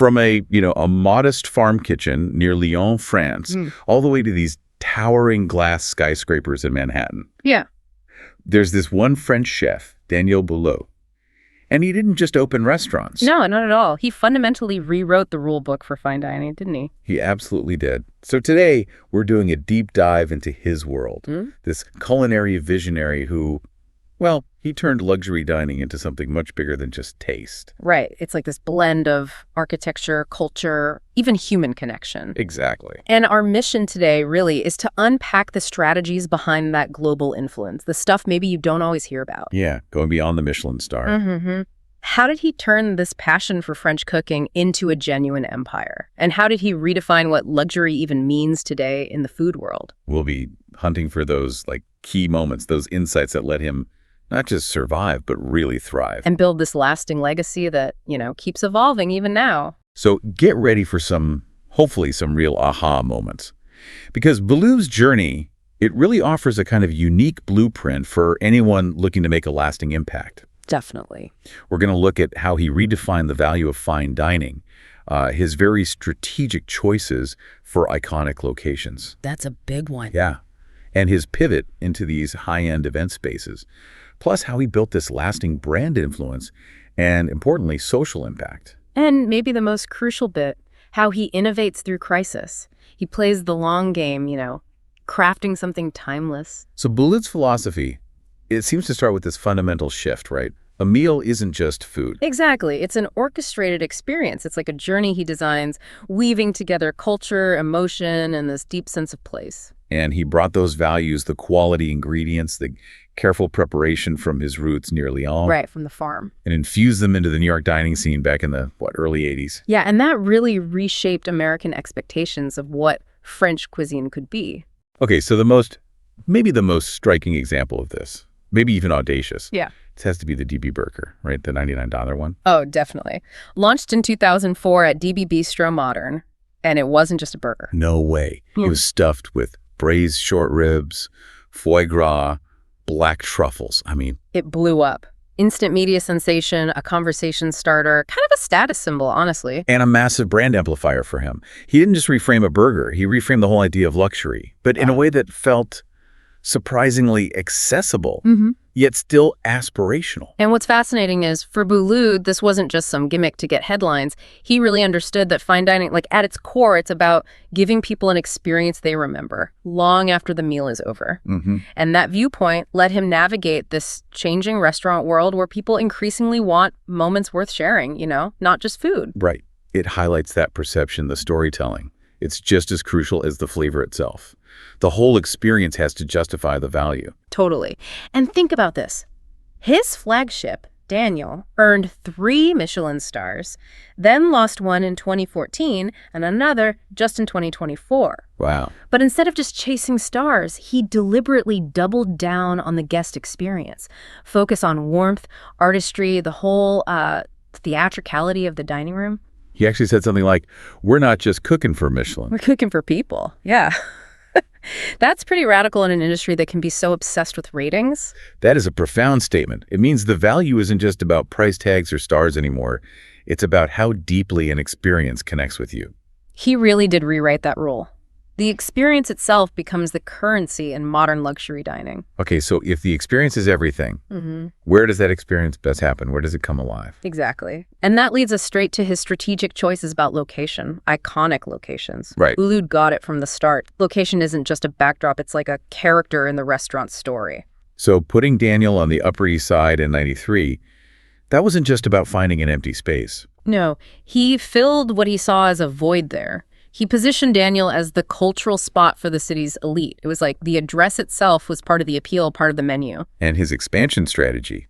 From a modest farm kitchen near Lyon, France, all the way to these towering glass skyscrapers in Manhattan. Yeah. There's this one French chef, Daniel Boulud, and he didn't just open restaurants. No, not at all. He fundamentally rewrote the rule book for fine dining, didn't he? He absolutely did. So today, we're doing a deep dive into his world, this culinary visionary who, well, he turned luxury dining into something much bigger than just taste. Right. It's like this blend of architecture, culture, even human connection. Exactly. And our mission today really is to unpack the strategies behind that global influence, the stuff maybe you don't always hear about. Yeah, going beyond the Michelin-starred. Mm-hmm. How did he turn this passion for French cooking into a genuine empire? And how did he redefine what luxury even means today in the food world? We'll be hunting for those key moments, those insights that let him not just survive, but really thrive. And build this lasting legacy that, keeps evolving even now. So get ready for hopefully some real aha moments. Because Boulud's journey, it really offers a kind of unique blueprint for anyone looking to make a lasting impact. Definitely. We're going to look at how he redefined the value of fine dining, his very strategic choices for iconic locations. That's a big one. Yeah. And his pivot into these high-end event spaces. Plus how he built this lasting brand influence and, importantly, social impact. And maybe the most crucial bit, how he innovates through crisis. He plays the long game, crafting something timeless. So Boulud's philosophy, it seems to start with this fundamental shift, right? A meal isn't just food. Exactly. It's an orchestrated experience. It's like a journey he designs, weaving together culture, emotion, and this deep sense of place. And he brought those values, the quality ingredients, the careful preparation from his roots near Lyon. Right, from the farm. And infused them into the New York dining scene back in the, early 80s. Yeah, and that really reshaped American expectations of what French cuisine could be. Okay, so maybe the most striking example of this, maybe even audacious. Yeah. It has to be the DB Burger, right? The $99 one. Oh, definitely. Launched in 2004 at DB Bistro Modern, and it wasn't just a burger. No way. It was stuffed with braised short ribs, foie gras, black truffles. It blew up. Instant media sensation, a conversation starter, kind of a status symbol, honestly. And a massive brand amplifier for him. He didn't just reframe a burger. He reframed the whole idea of luxury, but in a way that felt surprisingly accessible, yet still aspirational. And what's fascinating is, for Boulud, this wasn't just some gimmick to get headlines. He really understood that fine dining, at its core, it's about giving people an experience they remember long after the meal is over. And that viewpoint let him navigate this changing restaurant world where people increasingly want moments worth sharing, not just food. Right. It highlights that perception, the storytelling. It's just as crucial as the flavor itself. The whole experience has to justify the value. Totally. And think about this. His flagship, Daniel, earned 3 Michelin stars, then lost one in 2014 and another just in 2024. Wow. But instead of just chasing stars, he deliberately doubled down on the guest experience. Focus on warmth, artistry, the whole theatricality of the dining room. He actually said something like, we're not just cooking for Michelin. We're cooking for people. Yeah. That's pretty radical in an industry that can be so obsessed with ratings. That is a profound statement. It means the value isn't just about price tags or stars anymore. It's about how deeply an experience connects with you. He really did rewrite that rule. The experience itself becomes the currency in modern luxury dining. Okay, so if the experience is everything, where does that experience best happen? Where does it come alive? Exactly. And that leads us straight to his strategic choices about location, iconic locations. Right. Boulud got it from the start. Location isn't just a backdrop, it's like a character in the restaurant story. So putting Daniel on the Upper East Side in '93, that wasn't just about finding an empty space. No, he filled what he saw as a void there. He positioned Daniel as the cultural spot for the city's elite. It was like the address itself was part of the appeal, part of the menu. And his expansion strategy,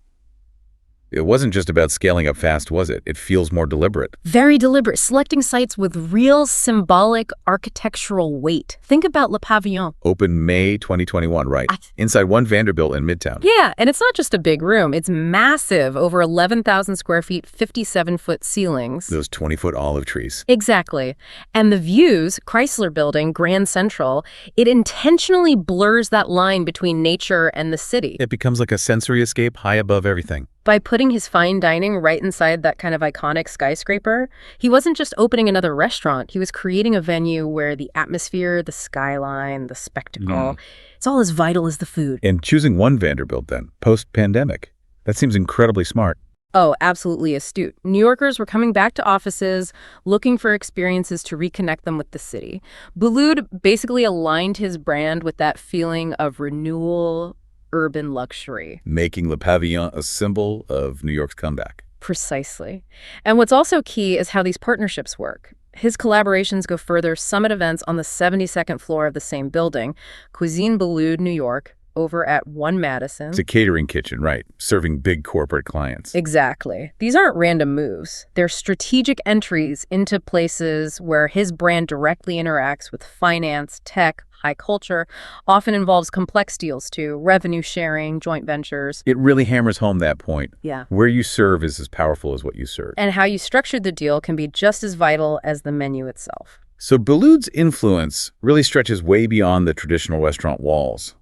it wasn't just about scaling up fast, was it? It feels more deliberate. Very deliberate, selecting sites with real symbolic architectural weight. Think about Le Pavillon. Opened May 2021, right? Inside One Vanderbilt in Midtown. Yeah, and it's not just a big room. It's massive, over 11,000 square feet, 57-foot ceilings. Those 20-foot olive trees. Exactly. And the views, Chrysler Building, Grand Central, it intentionally blurs that line between nature and the city. It becomes like a sensory escape high above everything. By putting his fine dining right inside that kind of iconic skyscraper, he wasn't just opening another restaurant, he was creating a venue where the atmosphere, the skyline, the spectacle, it's all as vital as the food. And choosing One Vanderbilt then, post-pandemic. That seems incredibly smart. Oh, absolutely astute. New Yorkers were coming back to offices, looking for experiences to reconnect them with the city. Boulud basically aligned his brand with that feeling of renewal, urban luxury. Making Le Pavillon a symbol of New York's comeback. Precisely. And what's also key is how these partnerships work. His collaborations go further. Summit events on the 72nd floor of the same building, Cuisine Boulud, New York, over at One Madison. It's a catering kitchen, right? Serving big corporate clients. Exactly. These aren't random moves. They're strategic entries into places where his brand directly interacts with finance, tech, high culture, often involves complex deals too, revenue sharing, joint ventures. It really hammers home that point. Yeah. Where you serve is as powerful as what you serve. And how you structured the deal can be just as vital as the menu itself. So Boulud's influence really stretches way beyond the traditional restaurant walls.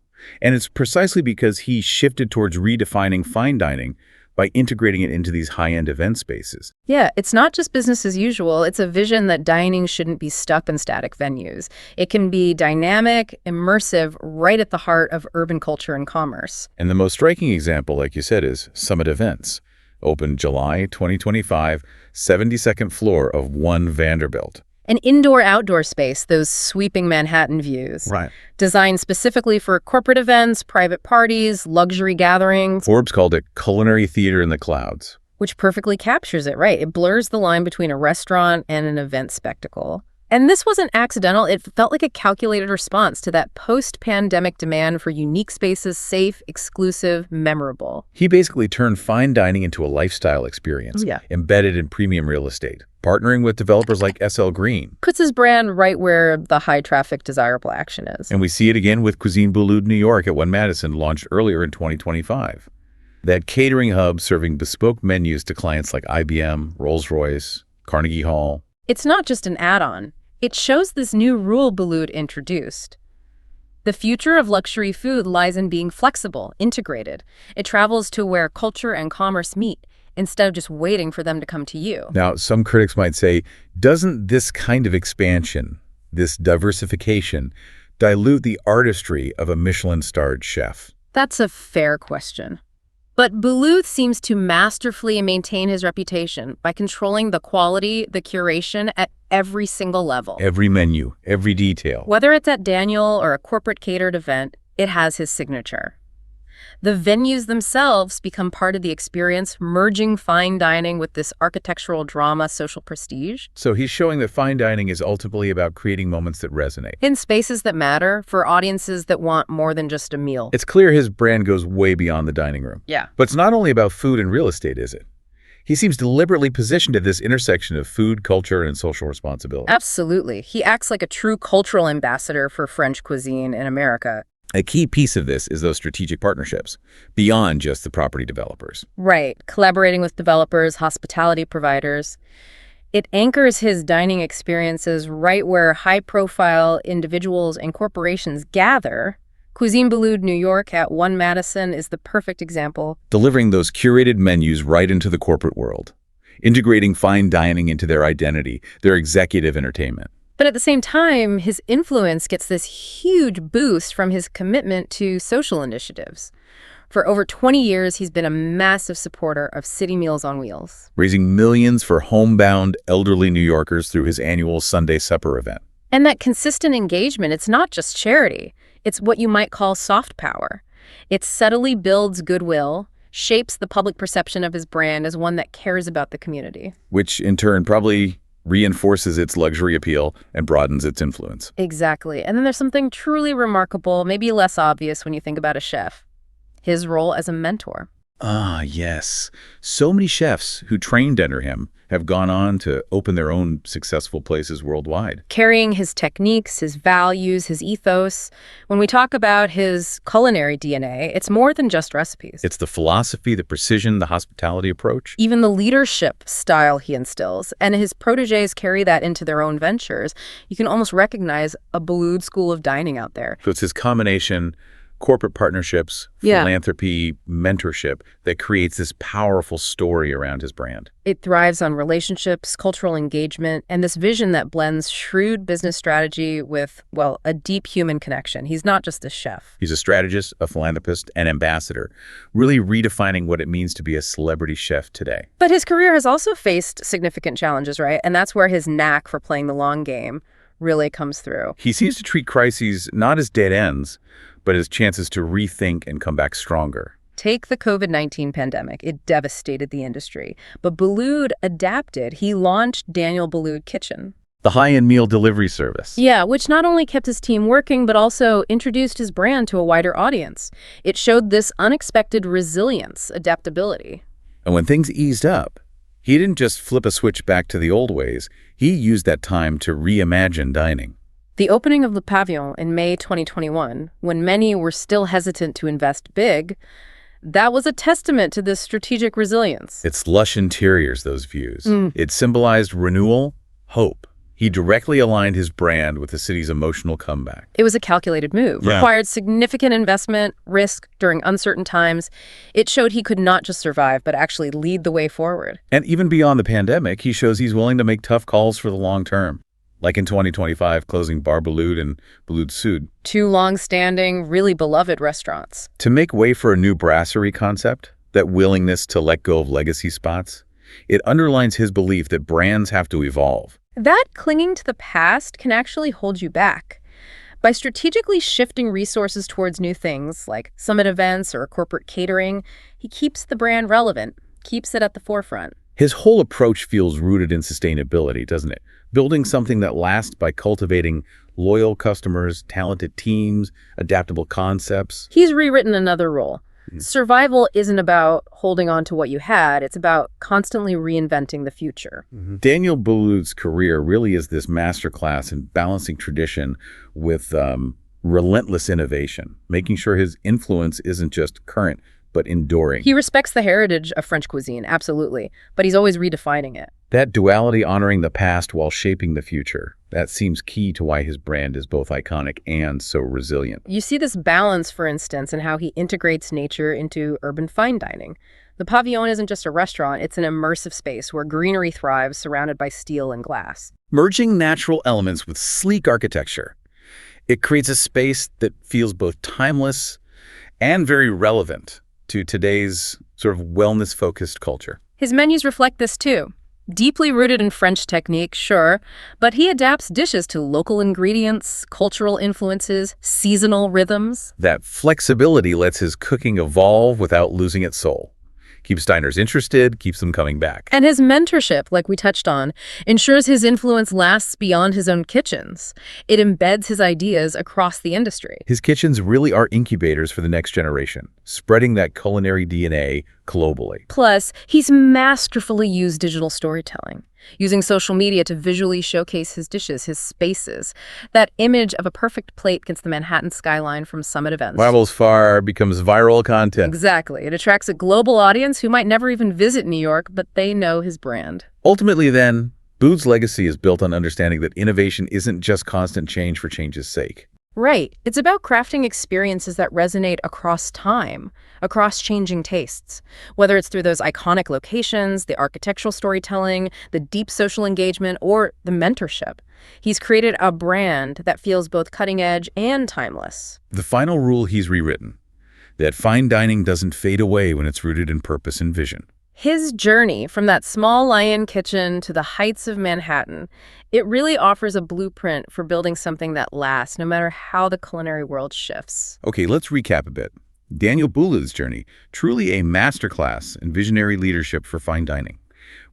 And it's precisely because he shifted towards redefining fine dining by integrating it into these high-end event spaces. Yeah, it's not just business as usual. It's a vision that dining shouldn't be stuck in static venues. It can be dynamic, immersive, right at the heart of urban culture and commerce. And the most striking example, like you said, is Summit Events. Opened July 2025, 72nd floor of One Vanderbilt. An indoor-outdoor space, those sweeping Manhattan views. Right. Designed specifically for corporate events, private parties, luxury gatherings. Forbes called it culinary theater in the clouds. Which perfectly captures it, right? It blurs the line between a restaurant and an event spectacle. And this wasn't accidental. It felt like a calculated response to that post-pandemic demand for unique spaces, safe, exclusive, memorable. He basically turned fine dining into a lifestyle experience, embedded in premium real estate, partnering with developers like SL Green. Puts his brand right where the high-traffic, desirable action is. And we see it again with Cuisine Boulud New York at One Madison, launched earlier in 2025. That catering hub serving bespoke menus to clients like IBM, Rolls-Royce, Carnegie Hall. It's not just an add-on. It shows this new rule Boulud introduced. The future of luxury food lies in being flexible, integrated. It travels to where culture and commerce meet, instead of just waiting for them to come to you. Now, some critics might say, doesn't this kind of expansion, this diversification, dilute the artistry of a Michelin-starred chef? That's a fair question. But Boulud seems to masterfully maintain his reputation by controlling the quality, the curation at every single level. Every menu, every detail. Whether it's at Daniel or a corporate catered event, it has his signature. The venues themselves become part of the experience, merging fine dining with this architectural drama, social prestige. So he's showing that fine dining is ultimately about creating moments that resonate. In spaces that matter, for audiences that want more than just a meal. It's clear his brand goes way beyond the dining room. Yeah. But it's not only about food and real estate, is it? He seems deliberately positioned at this intersection of food, culture, and social responsibility. Absolutely. He acts like a true cultural ambassador for French cuisine in America. A key piece of this is those strategic partnerships, beyond just the property developers. Right. Collaborating with developers, hospitality providers. It anchors his dining experiences right where high-profile individuals and corporations gather. Cuisine Boulud New York at One Madison is the perfect example. Delivering those curated menus right into the corporate world, integrating fine dining into their identity, their executive entertainment. But at the same time, his influence gets this huge boost from his commitment to social initiatives. For over 20 years, he's been a massive supporter of City Meals on Wheels. Raising millions for homebound elderly New Yorkers through his annual Sunday supper event. And that consistent engagement, it's not just charity. It's what you might call soft power. It subtly builds goodwill, shapes the public perception of his brand as one that cares about the community. Which in turn probably reinforces its luxury appeal and broadens its influence. Exactly. And then there's something truly remarkable, maybe less obvious when you think about a chef. His role as a mentor. Ah, yes. So many chefs who trained under him have gone on to open their own successful places worldwide. Carrying his techniques, his values, his ethos. When we talk about his culinary DNA, it's more than just recipes. It's the philosophy, the precision, the hospitality approach. Even the leadership style he instills, and his protégés carry that into their own ventures. You can almost recognize a Boulud school of dining out there. So it's his combination corporate partnerships, Yeah. philanthropy, mentorship that creates this powerful story around his brand. It thrives on relationships, cultural engagement, and this vision that blends shrewd business strategy with, well, a deep human connection. He's not just a chef. He's a strategist, a philanthropist, and ambassador, really redefining what it means to be a celebrity chef today. But his career has also faced significant challenges, right? And that's where his knack for playing the long game really comes through. He seems to treat crises not as dead ends, but as chances to rethink and come back stronger. Take the COVID-19 pandemic. It devastated the industry. But Boulud adapted. He launched Daniel Boulud Kitchen. The high-end meal delivery service. Yeah, which not only kept his team working, but also introduced his brand to a wider audience. It showed this unexpected resilience, adaptability. And when things eased up, he didn't just flip a switch back to the old ways. He used that time to reimagine dining. The opening of Le Pavillon in May 2021, when many were still hesitant to invest big, that was a testament to this strategic resilience. Its lush interiors, those views. It symbolized renewal, hope. He directly aligned his brand with the city's emotional comeback. It was a calculated move, required significant investment, risk during uncertain times. It showed he could not just survive, but actually lead the way forward. And even beyond the pandemic, he shows he's willing to make tough calls for the long term. Like in 2025, closing Bar Boulud and Boulud Sud. Two long-standing, really beloved restaurants. To make way for a new brasserie concept, that willingness to let go of legacy spots, it underlines his belief that brands have to evolve. That clinging to the past can actually hold you back. By strategically shifting resources towards new things, like summit events or corporate catering, he keeps the brand relevant, keeps it at the forefront. His whole approach feels rooted in sustainability, doesn't it? Building something that lasts by cultivating loyal customers, talented teams, adaptable concepts. He's rewritten another rule. Survival isn't about holding on to what you had. It's about constantly reinventing the future. Daniel Boulud's career really is this masterclass in balancing tradition with relentless innovation, making sure his influence isn't just current, but enduring. He respects the heritage of French cuisine, absolutely, but he's always redefining it. That duality, honoring the past while shaping the future, that seems key to why his brand is both iconic and so resilient. You see this balance, for instance, in how he integrates nature into urban fine dining. The Pavillon isn't just a restaurant, it's an immersive space where greenery thrives surrounded by steel and glass. Merging natural elements with sleek architecture, it creates a space that feels both timeless and very relevant to today's sort of wellness-focused culture. His menus reflect this too. Deeply rooted in French technique, sure, but he adapts dishes to local ingredients, cultural influences, seasonal rhythms. That flexibility lets his cooking evolve without losing its soul. Keeps diners interested, keeps them coming back. And his mentorship, like we touched on, ensures his influence lasts beyond his own kitchens. It embeds his ideas across the industry. His kitchens really are incubators for the next generation, spreading that culinary DNA globally. Plus, he's masterfully used digital storytelling, using social media to visually showcase his dishes, his spaces. That image of a perfect plate against the Manhattan skyline from summit events. Travels far, becomes viral content. Exactly. It attracts a global audience who might never even visit New York, but they know his brand. Ultimately, then, Boulud's legacy is built on understanding that innovation isn't just constant change for change's sake. Right. It's about crafting experiences that resonate across time, across changing tastes. Whether it's through those iconic locations, the architectural storytelling, the deep social engagement, or the mentorship. He's created a brand that feels both cutting edge and timeless. The final rule he's rewritten, that fine dining doesn't fade away when it's rooted in purpose and vision. His journey from that small Lyon kitchen to the heights of Manhattan, it really offers a blueprint for building something that lasts, no matter how the culinary world shifts. Okay, let's recap a bit. Daniel Boulud's journey, truly a masterclass in visionary leadership for fine dining.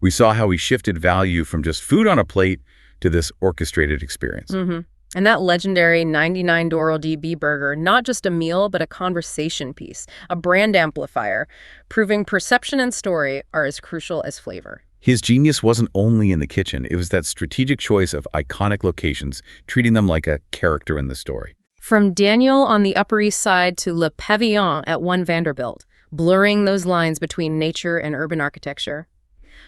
We saw how he shifted value from just food on a plate to this orchestrated experience. And that legendary 99 Doro DB burger, not just a meal, but a conversation piece, a brand amplifier, proving perception and story are as crucial as flavor. His genius wasn't only in the kitchen, it was that strategic choice of iconic locations, treating them like a character in the story. From Daniel on the Upper East Side to Le Pavillon at One Vanderbilt, blurring those lines between nature and urban architecture.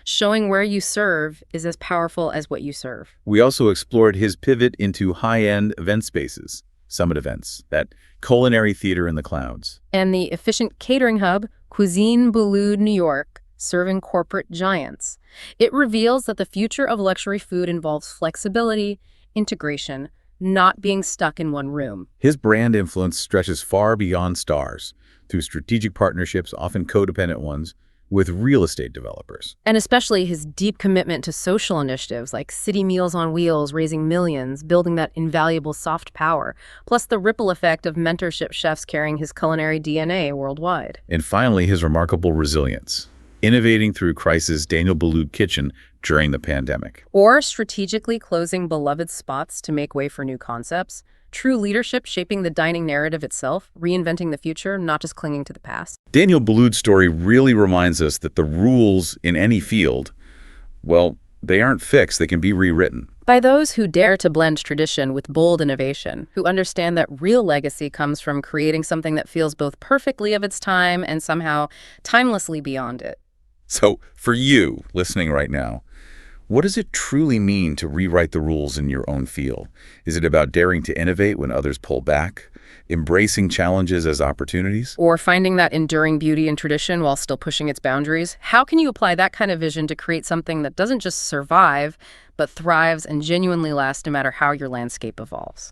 Showing where you serve is as powerful as what you serve. We also explored his pivot into high-end event spaces. summit events, that culinary theater in the clouds. And the efficient catering hub, Cuisine Boulud, New York, serving corporate giants. It reveals that the future of luxury food involves flexibility, integration, not being stuck in one room. His brand influence stretches far beyond stars, through strategic partnerships, often codependent ones, with real estate developers. And especially his deep commitment to social initiatives like City Meals on Wheels, raising millions, building that invaluable soft power, plus the ripple effect of mentorship chefs carrying his culinary DNA worldwide. And finally, his remarkable resilience, innovating through crisis Daniel Boulud kitchen during the pandemic. Or strategically closing beloved spots to make way for new concepts. True leadership shaping the dining narrative itself, reinventing the future, not just clinging to the past. Daniel Boulud's story really reminds us that the rules in any field, well, they aren't fixed, they can be rewritten. By those who dare to blend tradition with bold innovation, who understand that real legacy comes from creating something that feels both perfectly of its time and somehow timelessly beyond it. So, for you, listening right now, what does it truly mean to rewrite the rules in your own field? Is it about daring to innovate when others pull back, embracing challenges as opportunities? Or finding that enduring beauty in tradition while still pushing its boundaries? How can you apply that kind of vision to create something that doesn't just survive, but thrives and genuinely lasts no matter how your landscape evolves?